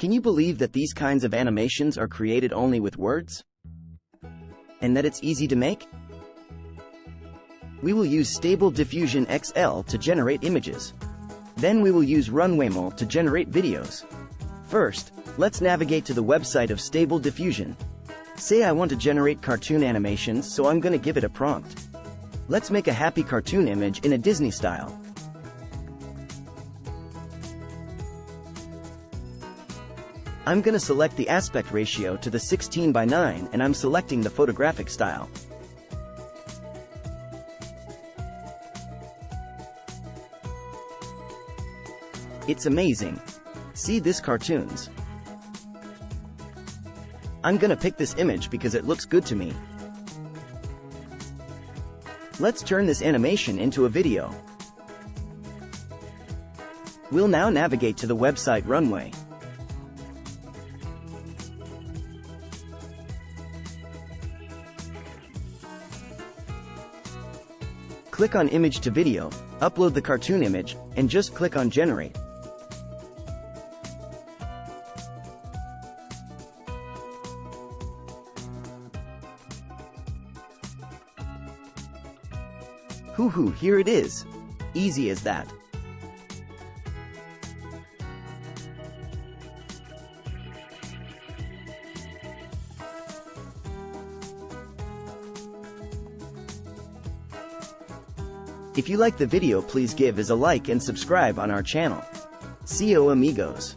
Can you believe that these kinds of animations are created only with words? And that it's easy to make? We will use Stable Diffusion XL to generate images. Then we will use Runwayml to generate videos. First, let's navigate to the website of Stable Diffusion. Say I want to generate cartoon animations, so I'm going to give it a prompt. Let's make a happy cartoon image in a Disney style. I'm going to select the aspect ratio to the 16:9 and I'm selecting the photographic style. It's amazing. See this cartoons. I'm gonna pick this image because it looks good to me. Let's turn this animation into a video. We'll now navigate to the website Runway. Click on Image to Video, upload the cartoon image, and just click on Generate. Hoo-hoo, here it is. Easy as that. If you like the video, please give us a like and subscribe on our channel. See you amigos.